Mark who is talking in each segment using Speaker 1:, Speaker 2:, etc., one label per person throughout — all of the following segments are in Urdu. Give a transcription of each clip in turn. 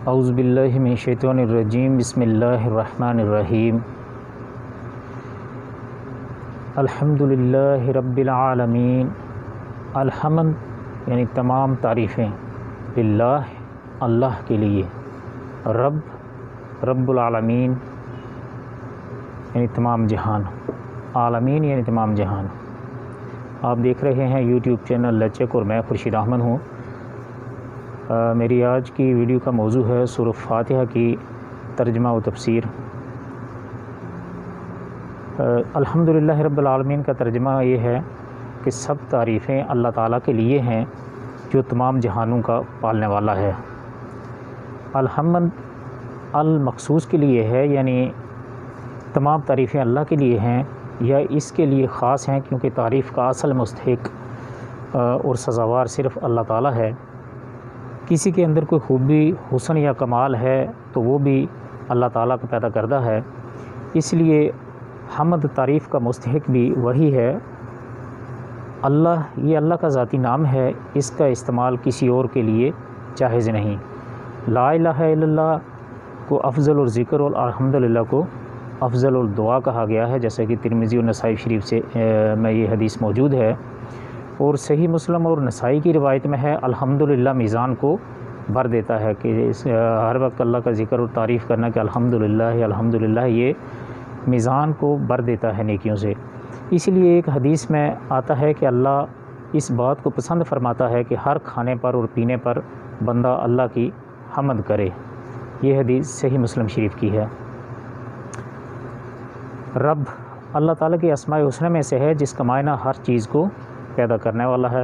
Speaker 1: اعوذ باللہ من الشیطان الرجیم بسم اللہ الرحمن الرحیم الحمدللہ رب العالمین۔ الحمد یعنی تمام تعریفیں، للہ اللہ کے لیے، رب العالمین یعنی تمام جہان، عالمین یعنی تمام جہان۔ آپ دیکھ رہے ہیں یوٹیوب چینل لچک اور میں خورشید احمد ہوں۔ میری آج کی ویڈیو کا موضوع ہے سورہ فاتحہ کی ترجمہ و تفسیر۔ الحمدللہ رب العالمین کا ترجمہ یہ ہے کہ سب تعریفیں اللہ تعالیٰ کے لیے ہیں جو تمام جہانوں کا پالنے والا ہے۔ الحمد المخصوص کے لیے ہے، یعنی تمام تعریفیں اللہ کے لیے ہیں یا اس کے لیے خاص ہیں، کیونکہ تعریف کا اصل مستحق اور سزاوار صرف اللہ تعالیٰ ہے۔ کسی کے اندر کوئی خوبی، حسن یا کمال ہے تو وہ بھی اللہ تعالیٰ کا پیدا کردہ ہے، اس لیے حمد تعریف کا مستحق بھی وہی ہے۔ یہ اللہ کا ذاتی نام ہے، اس کا استعمال کسی اور کے لیے جائز نہیں۔ لا الہ الا اللہ کو افضل الذکر اور الحمدللہ کو افضل الدعا کہا گیا ہے، جیسا کہ ترمذی اور نسائی شریف سے میں یہ حدیث موجود ہے، اور صحیح مسلم اور نسائی کی روایت میں ہے الحمدللہ میزان کو بھر دیتا ہے، کہ ہر وقت اللہ کا ذکر اور تعریف کرنا کہ الحمدللہ یہ میزان کو بھر دیتا ہے نیکیوں سے۔ اس لیے ایک حدیث میں آتا ہے کہ اللہ اس بات کو پسند فرماتا ہے کہ ہر کھانے پر اور پینے پر بندہ اللہ کی حمد کرے۔ یہ حدیث صحیح مسلم شریف کی ہے۔ رب اللہ تعالیٰ کی اسماء الحسنی میں سے ہے، جس کا معنی ہر چیز کو پیدا کرنے والا ہے،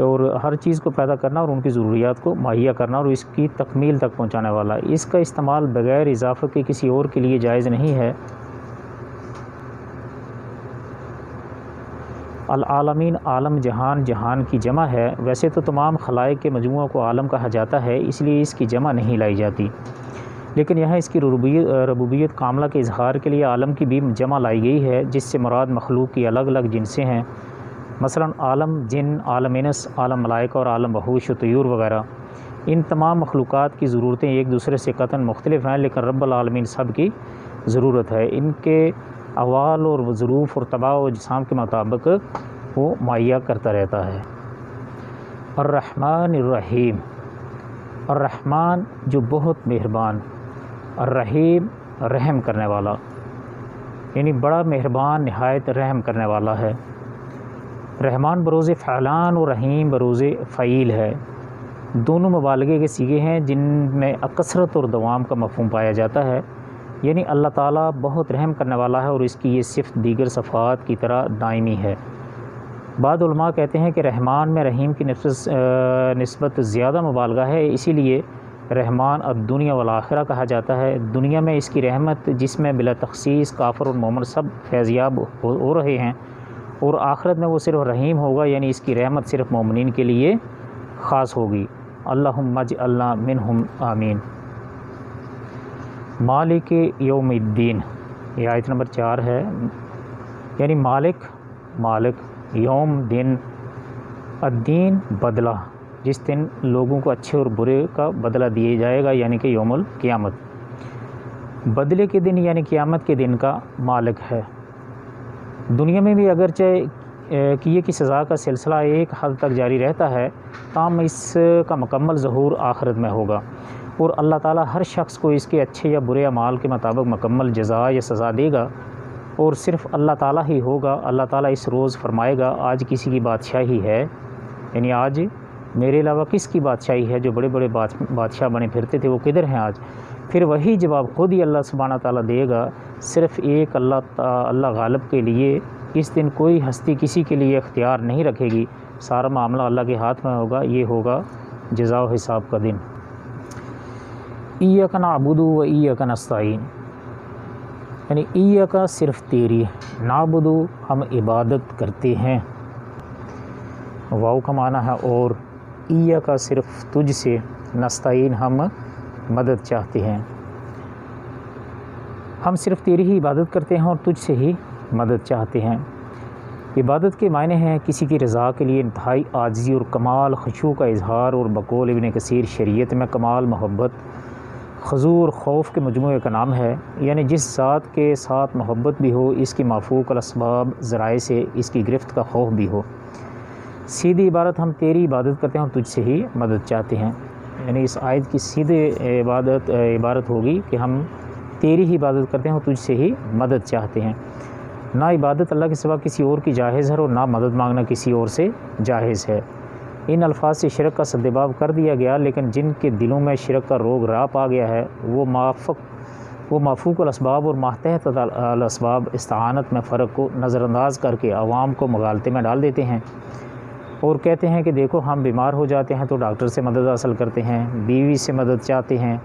Speaker 1: اور ہر چیز کو پیدا کرنا اور ان کی ضروریات کو مہیا کرنا اور اس کی تکمیل تک پہنچانے والا۔ اس کا استعمال بغیر اضافت کے کسی اور کے لیے جائز نہیں ہے۔ العالمین عالم جہان، جہان کی جمع ہے۔ ویسے تو تمام خلائق کے مجموعہ کو عالم کہا جاتا ہے، اس لیے اس کی جمع نہیں لائی جاتی، لیکن یہاں اس کی ربوبیت کاملہ کے اظہار کے لیے عالم کی بھی جمع لائی گئی ہے، جس سے مراد مخلوق کی الگ الگ جنسیں ہیں، مثلا عالم جن، عالم انس، عالم ملائکہ اور عالم وحوش و طیور وغیرہ۔ ان تمام مخلوقات کی ضرورتیں ایک دوسرے سے قطعاً مختلف ہیں، لیکن رب العالمین سب کی ضرورت ہے۔ ان کے احوال اور ظروف اور طباع و اجسام کے مطابق وہ مہیا کرتا رہتا ہے۔ الرحمن الرحیم، الرحمن جو بہت مہربان، الرحیم رحم کرنے والا، یعنی بڑا مہربان، نہایت رحم کرنے والا ہے۔ رحمان بروز فعلان اور رحیم بروز فعیل ہے۔ دونوں مبالغے کے صیغے ہیں جن میں کثرت اور دوام کا مفہوم پایا جاتا ہے، یعنی اللہ تعالیٰ بہت رحم کرنے والا ہے اور اس کی یہ صفت دیگر صفات کی طرح دائمی ہے۔ بعض علماء کہتے ہیں کہ رحمان میں رحیم کی نسبت زیادہ مبالغہ ہے، اسی لیے رحمان الدنیا والآخرہ کہا جاتا ہے۔ دنیا میں اس کی رحمت، جس میں بلا تخصیص کافر اور مومن سب فیضیاب ہو رہے ہیں، اور آخرت میں وہ صرف رحیم ہوگا، یعنی اس کی رحمت صرف مومنین کے لیے خاص ہوگی۔ اللہم اجعلنا منہم آمین۔ مالک یوم الدین، یہ آیت نمبر 4 ہے، یعنی مالک یوم دن، الدین بدلہ، جس دن لوگوں کو اچھے اور برے کا بدلہ دیا جائے گا، یعنی کہ یوم القیامت۔ بدلے کے دن یعنی قیامت کے دن کا مالک ہے۔ دنیا میں بھی اگرچہ کیے کی سزا کا سلسلہ ایک حد تک جاری رہتا ہے، تاہم اس کا مکمل ظہور آخرت میں ہوگا، اور اللہ تعالیٰ ہر شخص کو اس کے اچھے یا برے اعمال کے مطابق مکمل جزا یا سزا دے گا، اور صرف اللہ تعالیٰ ہی ہوگا۔ اللہ تعالیٰ اس روز فرمائے گا آج کسی کی بادشاہی ہے، یعنی آج میرے علاوہ کس کی بادشاہی ہے؟ جو بڑے بڑے بادشاہ بنے پھرتے تھے وہ کدھر ہیں آج؟ پھر وہی جواب خود ہی اللہ سبحانہ تعالیٰ دے گا، صرف ایک اللہ غالب کے لیے۔ اس دن کوئی ہستی کسی کے لیے اختیار نہیں رکھے گی، سارا معاملہ اللہ کے ہاتھ میں ہوگا۔ یہ ہوگا جزا و حساب کا دن۔ ایاک نعبد و ایاک نستعین، یعنی ایاک صرف تیری، نعبد ہم عبادت کرتے ہیں، واو کا معنی ہے اور، ایاک صرف تجھ سے، نستعین ہم مدد چاہتے ہیں، ہم صرف تیری ہی عبادت کرتے ہیں اور تجھ سے ہی مدد چاہتے ہیں۔ عبادت کے معنی ہیں کسی کی رضا کے لیے انتہائی عاجزی اور کمال خشوع کا اظہار، اور بقول ابن کثیر شریعت میں کمال محبت، خضوع اور خوف کے مجموعے کا نام ہے، یعنی جس ذات کے ساتھ محبت بھی ہو، اس کی مافوق الاسباب ذرائع سے اس کی گرفت کا خوف بھی ہو۔ سیدھی عبادت ہم تیری عبادت کرتے ہیں اور تجھ سے ہی مدد چاہتے ہیں، یعنی اس آیت کی سیدھی عبارت ہوگی کہ ہم تیری ہی عبادت کرتے ہیں اور تجھ سے ہی مدد چاہتے ہیں۔ نہ عبادت اللہ کے سوا کسی اور کی جائز ہے اور نہ مدد مانگنا کسی اور سے جائز ہے۔ ان الفاظ سے شرک کا سدباب کر دیا گیا، لیکن جن کے دلوں میں شرک کا روگ راپ آ گیا ہے وہ مافوق الاسباب اور ماتحت الاسباب استعانت میں فرق کو نظر انداز کر کے عوام کو مغالطے میں ڈال دیتے ہیں اور کہتے ہیں کہ دیکھو ہم بیمار ہو جاتے ہیں تو ڈاکٹر سے مدد حاصل کرتے ہیں، بیوی سے مدد چاہتے ہیں،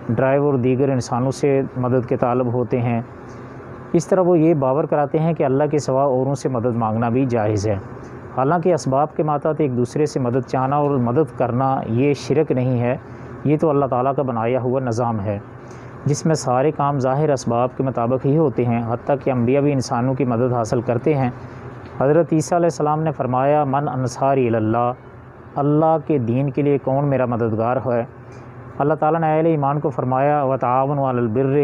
Speaker 1: ڈرائیور اور دیگر انسانوں سے مدد کے طالب ہوتے ہیں۔ اس طرح وہ یہ باور کراتے ہیں کہ اللہ کے سوا اوروں سے مدد مانگنا بھی جائز ہے، حالانکہ اسباب کے ماتحت ایک دوسرے سے مدد چاہنا اور مدد کرنا یہ شرک نہیں ہے، یہ تو اللہ تعالیٰ کا بنایا ہوا نظام ہے جس میں سارے کام ظاہر اسباب کے مطابق ہی ہوتے ہیں، حتیٰ کہ انبیاء بھی انسانوں کی مدد حاصل کرتے ہیں۔ حضرت عیسیٰ علیہ السلام نے فرمایا من انصاری اللہ، اللہ کے دین کے لیے کون میرا مددگار ہے۔ اللہ تعالیٰ نے اہل ایمان کو فرمایا وتعاونوا علی البر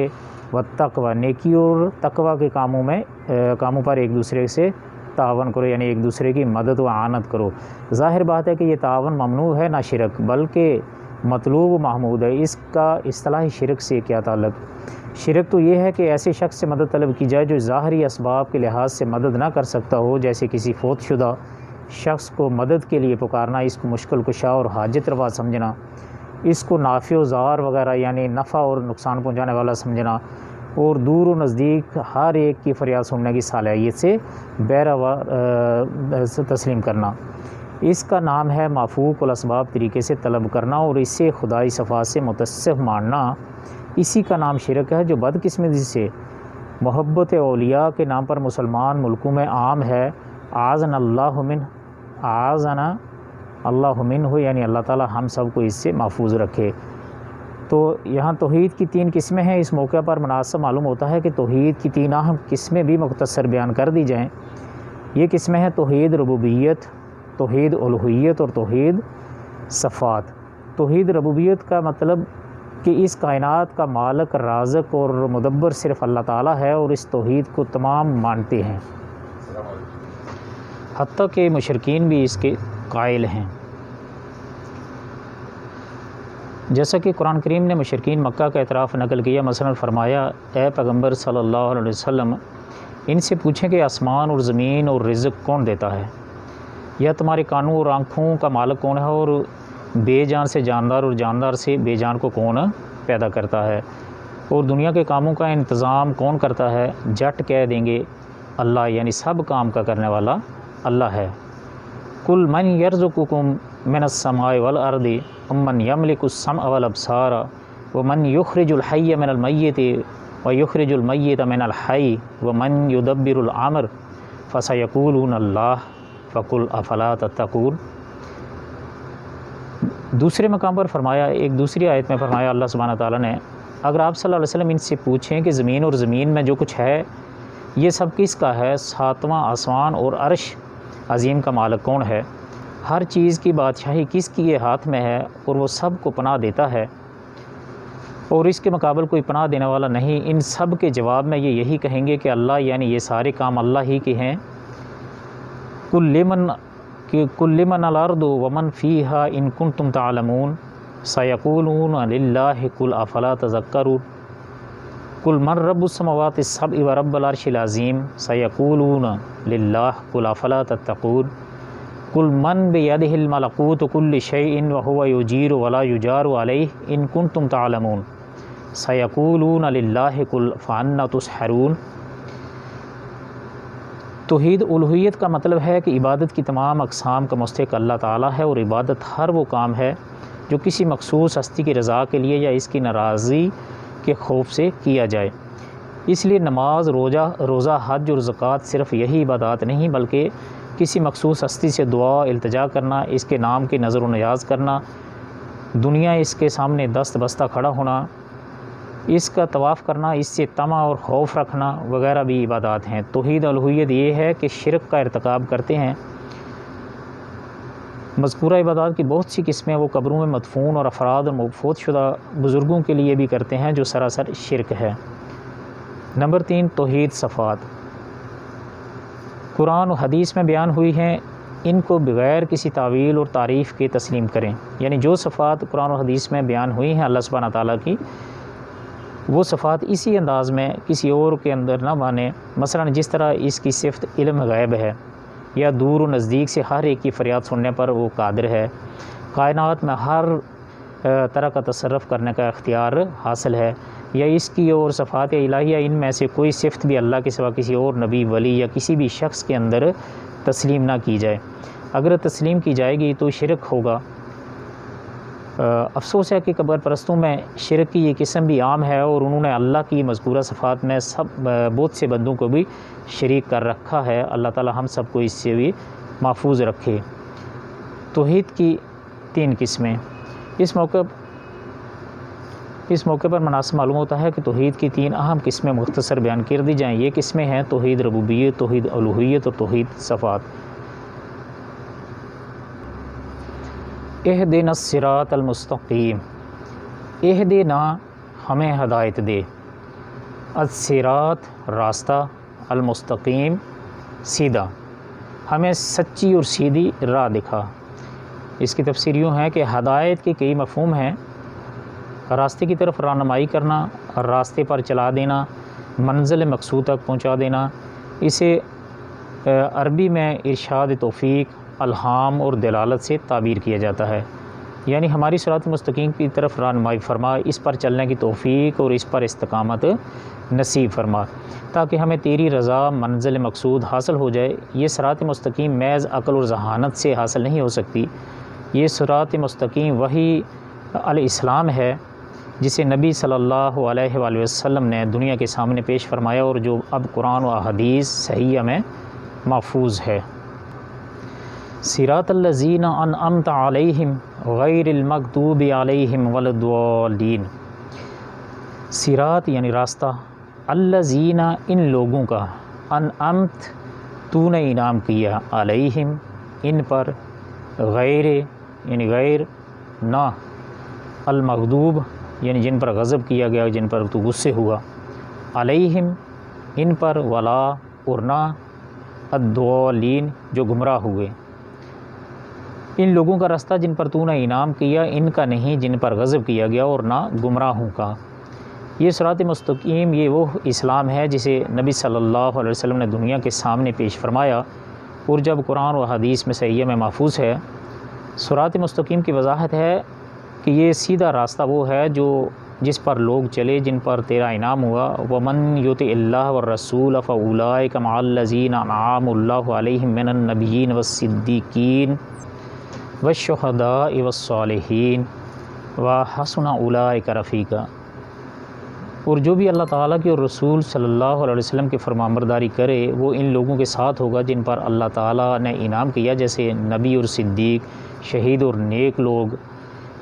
Speaker 1: والتقوی، نیکی اور تقوی کے کاموں پر ایک دوسرے سے تعاون کرو، یعنی ایک دوسرے کی مدد و اعانت کرو۔ ظاہر بات ہے کہ یہ تعاون ممنوع ہے، نہ شرک بلکہ مطلوب و محمود ہے، اس کا اصطلاحی شرک سے کیا تعلق؟ شرک تو یہ ہے کہ ایسے شخص سے مدد طلب کی جائے جو ظاہری اسباب کے لحاظ سے مدد نہ کر سکتا ہو، جیسے کسی فوت شدہ شخص کو مدد کے لیے پکارنا، اس کو مشکل کشا اور حاجت روا سمجھنا، اس کو نافع و ضار وغیرہ یعنی نفع اور نقصان پہنچانے والا سمجھنا، اور دور و نزدیک ہر ایک کی فریاد سننے کی صلاحیت سے تسلیم کرنا، اس کا نام ہے مافوق الاسباب طریقے سے طلب کرنا اور اس سے خدائی صفات سے متصف ماننا۔ اسی کا نام شرک ہے جو بدقسمتی سے محبت اولیاء کے نام پر مسلمان ملکوں میں عام ہے۔ اعاذنا اللہ منہ ہو، یعنی اللہ تعالی ہم سب کو اس سے محفوظ رکھے۔ تو یہاں توحید کی 3 قسمیں ہیں، اس موقع پر مناسب معلوم ہوتا ہے کہ توحید کی 3 اہم قسمیں بھی مختصر بیان کر دی جائیں۔ یہ قسمیں ہیں توحید ربوبیت، توحید الوہیت اور توحید صفات۔ توحید ربوبیت کا مطلب کہ اس کائنات کا مالک، رازق اور مدبر صرف اللہ تعالیٰ ہے، اور اس توحید کو تمام مانتے ہیں، حتیٰ کہ مشرکین بھی اس کے قائل ہیں۔ جیسا کہ قرآن کریم نے مشرکین مکہ کا اعتراف نقل کیا، مثلا فرمایا اے پیغمبر صلی اللہ علیہ وسلم ان سے پوچھیں کہ آسمان اور زمین اور رزق کون دیتا ہے، یا تمہارے کانوں اور آنکھوں کا مالک کون ہے، اور بے جان سے جاندار اور جاندار سے بے جان کو کون پیدا کرتا ہے، اور دنیا کے کاموں کا انتظام کون کرتا ہے؟ جٹ کہہ دیں گے اللہ، یعنی سب کام کا کرنے والا اللہ ہے۔ قل من یرزقکم من السماء والارض امن یملک السمع والابصار ومن یخرج الحی من المیت ویخرج المیت من الحی ومن یدبر الامر فسیقولون اللہ فقل افلا تتقون۔ دوسرے مقام پر فرمایا، ایک دوسری آیت میں فرمایا اللہ سبحانہ تعالیٰ نے اگر آپ صلی اللہ علیہ وسلم ان سے پوچھیں کہ زمین اور زمین میں جو کچھ ہے یہ سب کس کا ہے، 7واں آسمان اور عرش عظیم کا مالک کون ہے، ہر چیز کی بادشاہی کس کی ہاتھ میں ہے اور وہ سب کو پناہ دیتا ہے اور اس کے مقابل کوئی پناہ دینے والا نہیں، ان سب کے جواب میں یہ یہی کہیں گے کہ اللہ، یعنی یہ سارے کام اللہ ہی کے ہیں۔ کل لمن الارض ومن فیہا ان کنتم تعلمون سیقولون للہ قل افلا تذکرون قل من رب السماوات السبع ورب العرش العظیم سیقولون للہ قل افلا تتقون قل من بیدہ الملکوت کل شیء وہو یجیر ولا یجار علیہ ان کنتم تعلمون سیقولون للہ قل فانا تسحرون۔ توحید الوہیت کا مطلب ہے کہ عبادت کی تمام اقسام کا مستحق اللہ تعالیٰ ہے، اور عبادت ہر وہ کام ہے جو کسی مخصوص ہستی کی رضا کے لیے یا اس کی ناراضی کے خوف سے کیا جائے۔ اس لیے نماز، روزہ، حج اور زکوٰۃ صرف یہی عبادات نہیں بلکہ کسی مخصوص ہستی سے دعا التجا کرنا، اس کے نام کی نظر و نیاز کرنا، دنیا اس کے سامنے دست بستہ کھڑا ہونا، اس کا طواف کرنا، اس سے طمع اور خوف رکھنا وغیرہ بھی عبادات ہیں۔ توحید الوہیت یہ ہے کہ شرک کا ارتکاب کرتے ہیں۔ مذکورہ عبادات کی بہت سی قسمیں وہ قبروں میں مدفون اور افراد اور مفوت شدہ بزرگوں کے لیے بھی کرتے ہیں، جو سراسر شرک ہے۔ نمبر 3، توحید صفات قرآن و حدیث میں بیان ہوئی ہیں، ان کو بغیر کسی تعویل اور تعریف کے تسلیم کریں۔ یعنی جو صفات قرآن و حدیث میں بیان ہوئی ہیں اللہ سبحانہ تعالیٰ کی، وہ صفات اسی انداز میں کسی اور کے اندر نہ مانیں۔ مثلا جس طرح اس کی صفت علم غیب ہے، یا دور و نزدیک سے ہر ایک کی فریاد سننے پر وہ قادر ہے، کائنات میں ہر طرح کا تصرف کرنے کا اختیار حاصل ہے، یا اس کی اور صفات الہیہ ان میں سے کوئی صفت بھی اللہ کے سوا کسی اور نبی، ولی یا کسی بھی شخص کے اندر تسلیم نہ کی جائے۔ اگر تسلیم کی جائے گی تو شرک ہوگا۔ افسوس ہے کہ قبر پرستوں میں شرک کی یہ قسم بھی عام ہے، اور انہوں نے اللہ کی مذکورہ صفات میں بہت سے بندوں کو بھی شریک کر رکھا ہے۔ اللہ تعالی ہم سب کو اس سے بھی محفوظ رکھے۔ توحید کی 3 قسمیں۔ اس موقع پر مناسب معلوم ہوتا ہے کہ توحید کی 3 اہم قسمیں مختصر بیان کر دی جائیں۔ یہ قسمیں ہیں توحید ربوبیت، توحید الوہیت اور توحید صفات۔ اہدنا الصراط المستقیم، اہدنا ہمیں ہدایت دے، الصراط راستہ، المستقیم سیدھا، ہمیں سچی اور سیدھی راہ دکھا۔ اس کی تفسیر یوں ہے کہ ہدایت کے کئی مفہوم ہیں: راستے کی طرف رہنمائی کرنا، راستے پر چلا دینا، منزل مقصود تک پہنچا دینا۔ اسے عربی میں ارشاد توفیق، الہام اور دلالت سے تعبیر کیا جاتا ہے۔ یعنی ہماری صراط مستقیم کی طرف رہنمائی فرما، اس پر چلنے کی توفیق اور اس پر استقامت نصیب فرما، تاکہ ہمیں تیری رضا منزل مقصود حاصل ہو جائے۔ یہ صراط مستقیم محض عقل اور ذہانت سے حاصل نہیں ہو سکتی۔ یہ صراط مستقیم وہی الاسلام ہے جسے نبی صلی اللہ علیہ وآلہ وسلم نے دنیا کے سامنے پیش فرمایا، اور جو اب قرآن و احادیث صحیحہ میں محفوظ ہے۔ صراط الذین انعمت علیہم غیر المغضوب علیہم ولا الضالین۔ صراط یعنی راستہ، الذین ان لوگوں کا، انعمت تو نے انعام کیا، علیہم ان پر، غیر یعنی غیر نہ، المغضوب یعنی جن پر غضب کیا گیا، جن پر تو غصے ہوا، علیہم ان پر، ولا اور نہ، الضالین جو گمراہ ہوئے۔ ان لوگوں کا راستہ جن پر تو نے انعام کیا، ان کا نہیں جن پر غضب کیا گیا، اور نہ گمراہوں کا۔ یہ صراط مستقیم یہ وہ اسلام ہے جسے نبی صلی اللہ علیہ وسلم نے دنیا کے سامنے پیش فرمایا، اور جب قرآن و حدیث میں صحیحہ میں محفوظ ہے۔ صراط مستقیم کی وضاحت ہے کہ یہ سیدھا راستہ وہ ہے جس پر لوگ چلے جن پر تیرا انعام ہوا۔ وَمَن يُطِعِ اللَّهَ وَالرَّسُولَ فَأُولَٰئِكَ مَعَ الَّذِينَ أَنْعَمَ اللَّهُ عَلَيْهِم مِّنَ النَّبِيِّينَ وَالصِّدِّيقِينَ وَالشُّهَدَاءِ وَالصَّالِحِينَ وَحَسُنَ أُولَٰئِكَ رَفِیقًا۔ اور جو بھی اللہ تعالیٰ کی اور رسول صلی اللہ علیہ وسلم کی فرمانبرداری کرے، وہ ان لوگوں کے ساتھ ہوگا جن پر اللہ تعالیٰ نے انعام کیا، جیسے نبی اور صدیق، شہید اور نیک لوگ،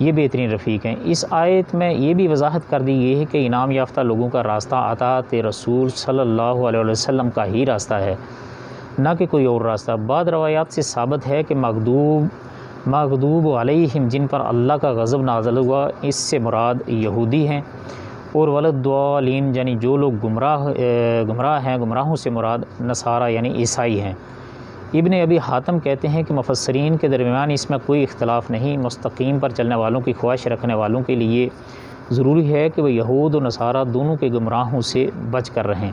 Speaker 1: یہ بہترین رفیق ہیں۔ اس آیت میں یہ بھی وضاحت کر دی گئی ہے کہ انعام یافتہ لوگوں کا راستہ اطاعت رسول صلی اللہ علیہ وسلم کا ہی راستہ ہے، نہ کہ کوئی اور راستہ۔ بعض روایات سے ثابت ہے کہ مغضوب علیہم جن پر اللہ کا غضب نازل ہوا، اس سے مراد یہودی ہیں، اور ولدضالین یعنی جو لوگ گمراہ ہیں، گمراہوں سے مراد نصارہ یعنی عیسائی ہیں۔ ابن ابی حاتم کہتے ہیں کہ مفسرین کے درمیان اس میں کوئی اختلاف نہیں، مستقیم پر چلنے والوں کی خواہش رکھنے والوں کے لیے ضروری ہے کہ وہ یہود و نصارہ دونوں کے گمراہوں سے بچ کر رہیں۔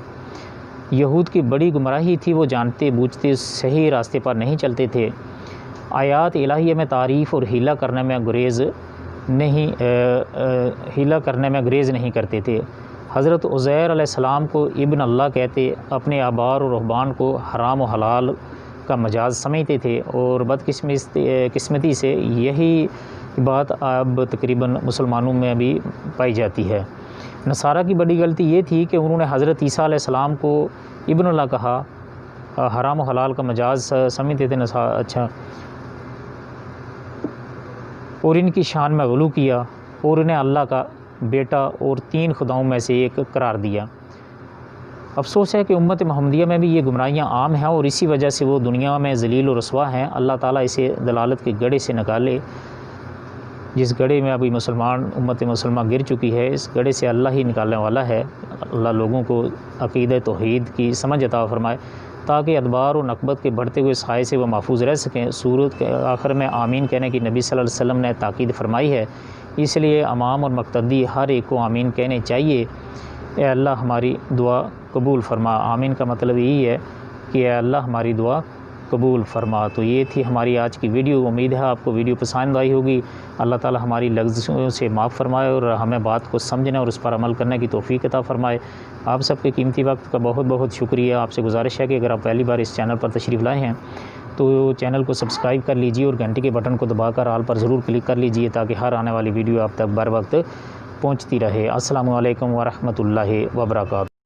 Speaker 1: یہود کی بڑی گمراہی تھی، وہ جانتے بوجھتے صحیح راستے پر نہیں چلتے تھے، آیات الہیہ میں تعریف اور ہیلا کرنے میں گریز نہیں کرتے تھے۔ حضرت عزیر علیہ السلام کو ابن اللہ کہتے، اپنے آبار و رہبان کو حرام و حلال کا مجاز سمجھتے تھے، اور بدقسمتی سے یہی بات اب تقریباً مسلمانوں میں بھی پائی جاتی ہے۔ نصارہ کی بڑی غلطی یہ تھی کہ انہوں نے حضرت عیسیٰ علیہ السلام کو ابن اللہ کہا، حرام و حلال کا مجاز سمجھتے تھے اچھا، اور ان کی شان میں غلو کیا، اور انہیں اللہ کا بیٹا اور 3 خداؤں میں سے ایک قرار دیا۔ افسوس ہے کہ امت محمدیہ میں بھی یہ گمراہیاں عام ہیں اور اسی وجہ سے وہ دنیا میں ذلیل و رسوا ہیں۔ اللہ تعالیٰ اسے دلالت کے گڑھے سے نکالے، جس گڑھے میں ابھی امت مسلمہ گر چکی ہے، اس گڑھے سے اللہ ہی نکالنے والا ہے۔ اللہ لوگوں کو عقیدہ توحید کی سمجھ عطا فرمائے تاکہ ادبار و نکبت کے بڑھتے ہوئے سائے سے وہ محفوظ رہ سکیں۔ سورت کے آخر میں آمین کہنے کی نبی صلی اللہ علیہ وسلم نے تاکید فرمائی ہے، اس لیے امام اور مقتدی ہر ایک کو آمین کہنے چاہیے۔ اے اللہ ہماری دعا قبول فرما۔ آمین کا مطلب یہی ہے کہ اے اللہ ہماری دعا قبول فرما۔ تو یہ تھی ہماری آج کی ویڈیو، امید ہے آپ کو ویڈیو پسند آئی ہوگی۔ اللہ تعالی ہماری لغزشوں سے معاف فرمائے اور ہمیں بات کو سمجھنے اور اس پر عمل کرنے کی توفیق عطا فرمائے۔ آپ سب کے قیمتی وقت کا بہت بہت شکریہ۔ آپ سے گزارش ہے کہ اگر آپ پہلی بار اس چینل پر تشریف لائے ہیں تو چینل کو سبسکرائب کر لیجیے اور گھنٹی کے بٹن کو دبا کر آل پر ضرور کلک کر لیجیے تاکہ ہر آنے والی ویڈیو آپ تک بر وقت پہنچتی رہے۔ السلام علیکم ورحمۃ اللہ وبرکاتہ۔